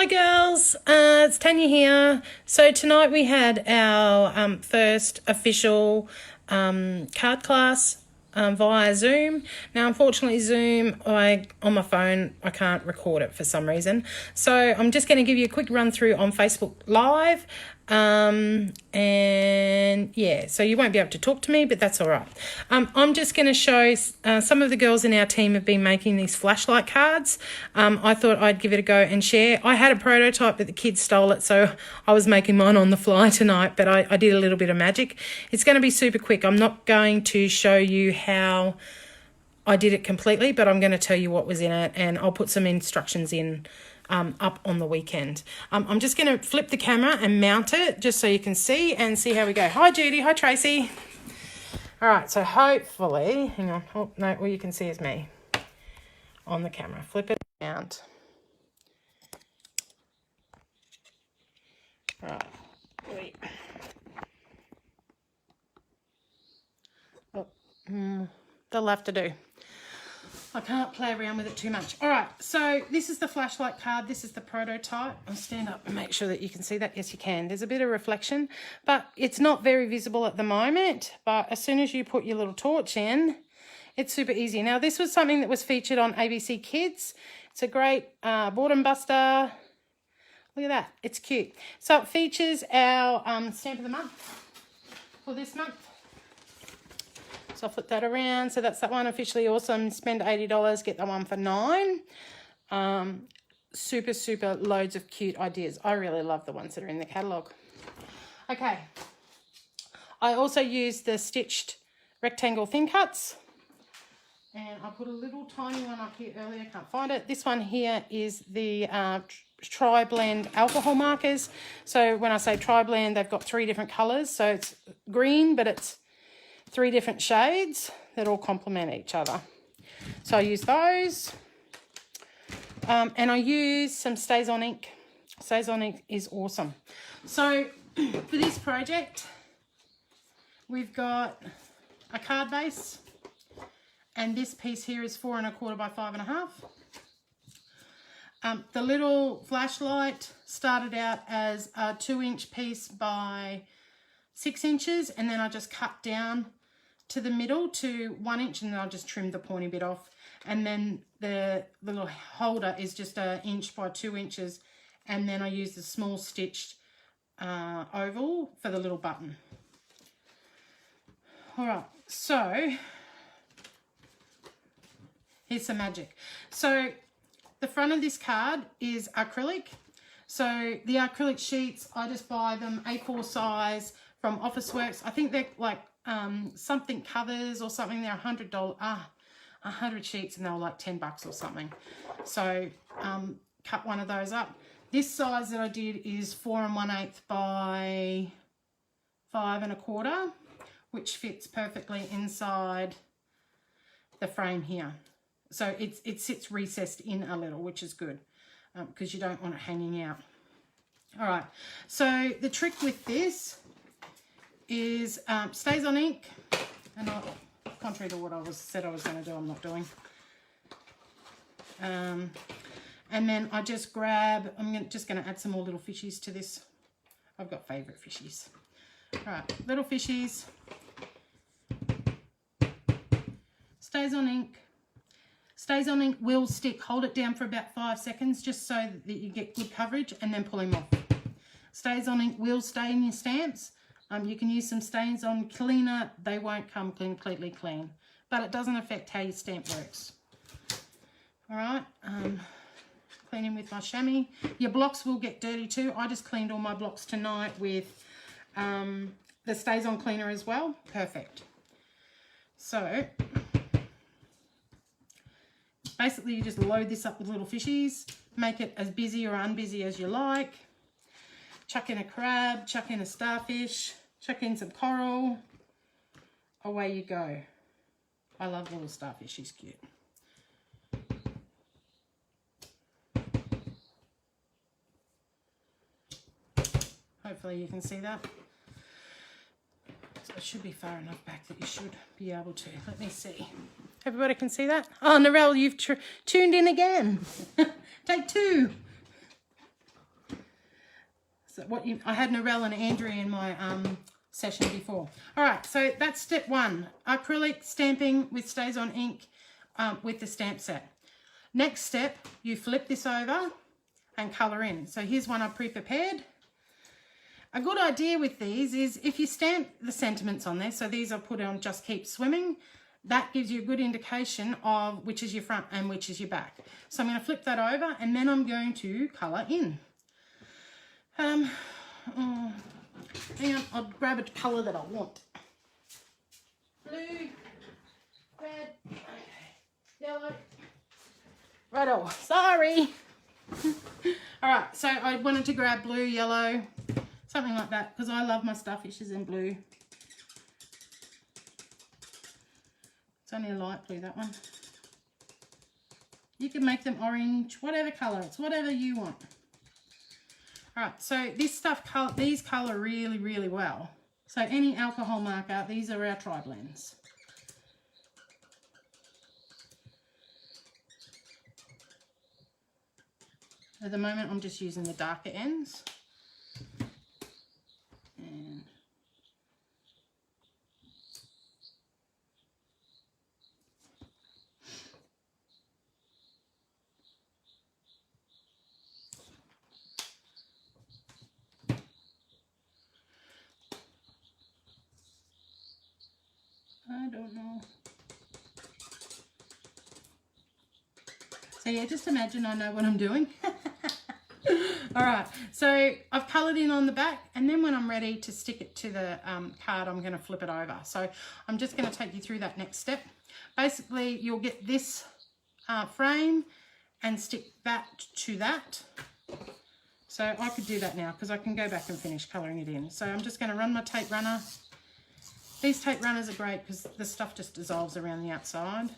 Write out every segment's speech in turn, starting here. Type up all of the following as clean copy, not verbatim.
Hi girls, it's Tanya here. So tonight we had our first official card class via Zoom. Now unfortunately Zoom, on my phone, I can't record it for some reason. So I'm just going to give you a quick run through on Facebook Live. And yeah, so you won't be able to talk to me, but that's all right. I'm just going to show some of the girls in our team have been making these flashlight cards. I thought I'd give it a go and share. I had a prototype, but the kids stole it, so I was making mine on the fly tonight, but I did a little bit of magic. It's going to be super quick. I'm not going to show you how I did it completely, but I'm going to tell you what was in it, and I'll put some instructions in up on the weekend. I'm just going to flip the camera and mount it just so you can see and see how we go. Hi Judy, hi Tracy. All right, so hopefully, hang on, oh no, all you can see is me on the camera. Flip it and mount. All right, wait. Oh, they'll have to do. I can't play around with it too much. All right, so this is the flashlight card. This is the prototype. I'll stand up and make sure that you can see that. Yes, you can. There's a bit of reflection, but it's not very visible at the moment. But as soon as you put your little torch in, it's super easy. Now, this was something that was featured on ABC Kids. It's a great boredom buster. Look at that. It's cute. So it features our stamp of the month for this month. So I'll flip that around. So that's that one, Officially Awesome. Spend $80, get that one for $9. Super loads of cute ideas. I really love the ones that are in the catalogue. Okay. I also used the stitched rectangle thin cuts. And I put a little tiny one up here earlier. Can't find it. This one here is the Tri-Blend alcohol markers. So when I say Tri-Blend, they've got 3 different colours. So it's green, but it's 3 different shades that all complement each other. So I use those. And I use some StazOn ink. StazOn ink is awesome. So for this project, we've got a card base. And this piece here is 4 1/4 by 5 1/2. The little flashlight started out as a 2-inch piece by 6 inches. And then I just cut down to the middle to 1 inch, and then I'll just trim the pointy bit off. And then the little holder is just 1 inch by 2 inches, and then I use the small stitched oval for the little button. All right, so here's some magic. So the front of this card is acrylic. So the acrylic sheets, I just buy them A4 size from Officeworks. I think they're like something covers or something. They're $100, 100 sheets, and they were like $10 or something. So cut one of those up. This size that I did is 4 1/8 by 5 1/4, which fits perfectly inside the frame here. So it sits recessed in a little, which is good because you don't want it hanging out. All right, so the trick with this is StazOn ink, and contrary to what I said I was going to do, I'm not doing. And then I just grab, just going to add some more little fishies to this. I've got favourite fishies. All right, little fishies. StazOn ink. StazOn ink will stick. Hold it down for about 5 seconds just so that you get good coverage, and then pull him off. StazOn ink will stay in your stamps. You can use some StazOn cleaner. They won't come completely clean, but it doesn't affect how your stamp works. All right, cleaning with my chamois. Your blocks will get dirty too. I just cleaned all my blocks tonight with the StazOn cleaner as well. Perfect. So basically you just load this up with little fishies. Make it as busy or unbusy as you like. Chuck in a crab, chuck in a starfish, chuck in some coral. Away you go. I love little starfish, she's cute. Hopefully you can see that. So it should be far enough back that you should be able to. Let me see. Everybody can see that? Oh, Narelle, you've tuned in again. Take 2. I had Narelle and Andrea in my session before. All right, so that's step 1. Acrylic stamping with StazOn ink with the stamp set. Next step, you flip this over and colour in. So here's one I've pre-prepared. A good idea with these is if you stamp the sentiments on there, so these are put on Just Keep Swimming, that gives you a good indication of which is your front and which is your back. So I'm going to flip that over and then I'm going to colour in. Hang on, I'll grab a colour that I want. Blue, red, okay, yellow. Righto, sorry. All right, so I wanted to grab blue, yellow, something like that, because I love my starfishes in blue. It's only a light blue, that one. You can make them orange, whatever colour, it's whatever you want. All right, so these colour really, really well. So any alcohol marker, these are our tri-blends. At the moment, I'm just using the darker ends. And I don't know. So yeah, just imagine I know what I'm doing. All right, so I've coloured in on the back, and then when I'm ready to stick it to the card, I'm going to flip it over. So I'm just going to take you through that next step. Basically, you'll get this frame and stick that to that. So I could do that now because I can go back and finish colouring it in. So I'm just going to run my tape runner. These tape runners are great because the stuff just dissolves around the outside.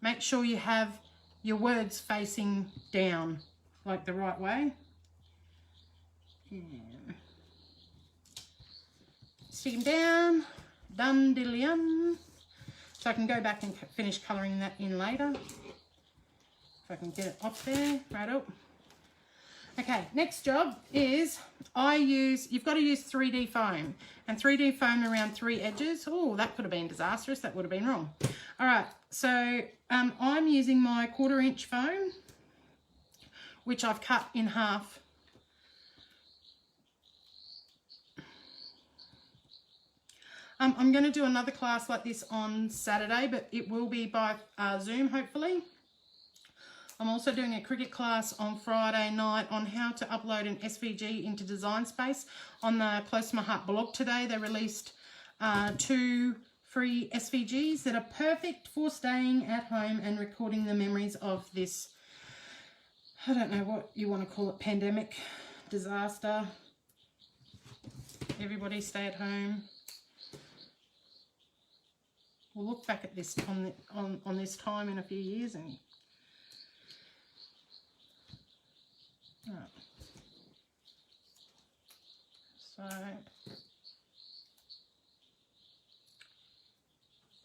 Make sure you have your words facing down, like the right way. And stick them down, done diddly-um. So I can go back and finish colouring that in later. If I can get it off there, right up. Okay, next job is you've got to use 3D foam, and 3D foam around 3 edges. Oh, that could have been disastrous, that would have been wrong. All right, so I'm using my 1/4 inch foam, which I've cut in half. I'm going to do another class like this on Saturday, but it will be by Zoom, hopefully. I'm also doing a Cricut class on Friday night on how to upload an SVG into Design Space. On the Close to My Heart blog today, they released 2 free SVGs that are perfect for staying at home and recording the memories of this, I don't know what you want to call it, pandemic, disaster. Everybody stay at home. We'll look back at this on this time in a few years and right. So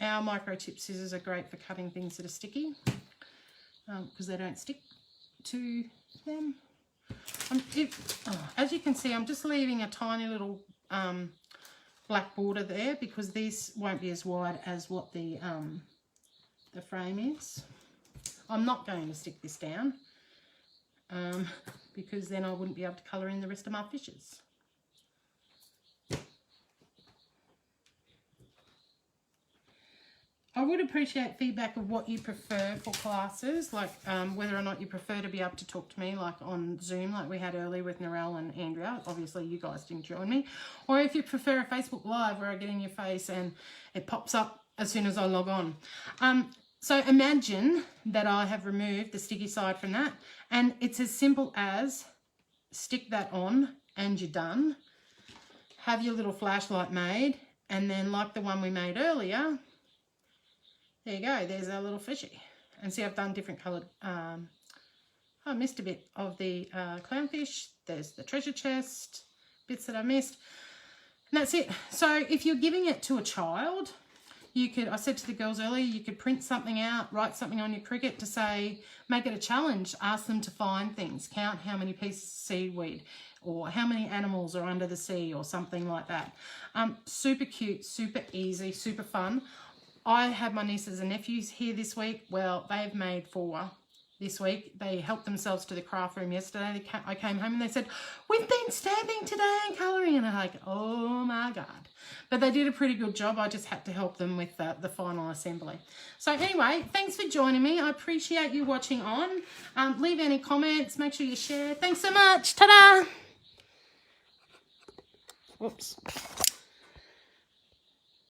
our micro-tip scissors are great for cutting things that are sticky because they don't stick to them. As you can see, I'm just leaving a tiny little black border there because these won't be as wide as what the frame is. I'm not going to stick this down because then I wouldn't be able to colour in the rest of my fishes. I would appreciate feedback of what you prefer for classes, like whether or not you prefer to be able to talk to me like on Zoom like we had earlier with Narelle and Andrea. Obviously you guys didn't join me. Or if you prefer a Facebook Live where I get in your face and it pops up as soon as I log on. So imagine that I have removed the sticky side from that, and it's as simple as stick that on and you're done. Have your little flashlight made, and then like the one we made earlier, there you go, there's our little fishy. And see, I've done different coloured, I missed a bit of the clownfish. There's the treasure chest, bits that I missed. And that's it. So if you're giving it to a child, You could, I said to the girls earlier, you could print something out, write something on your Cricut to say, make it a challenge, ask them to find things, count how many pieces of seaweed, or how many animals are under the sea, or something like that. Super cute, super easy, super fun. I had my nieces and nephews here this week. Well, they've made 4 this week. They helped themselves to the craft room yesterday. I came home and they said, we've been stamping today and colouring. And I'm like, oh my God. But they did a pretty good job. I just had to help them with the final assembly. So anyway, thanks for joining me. I appreciate you watching on. Leave any comments. Make sure you share. Thanks so much. Ta-da. Whoops.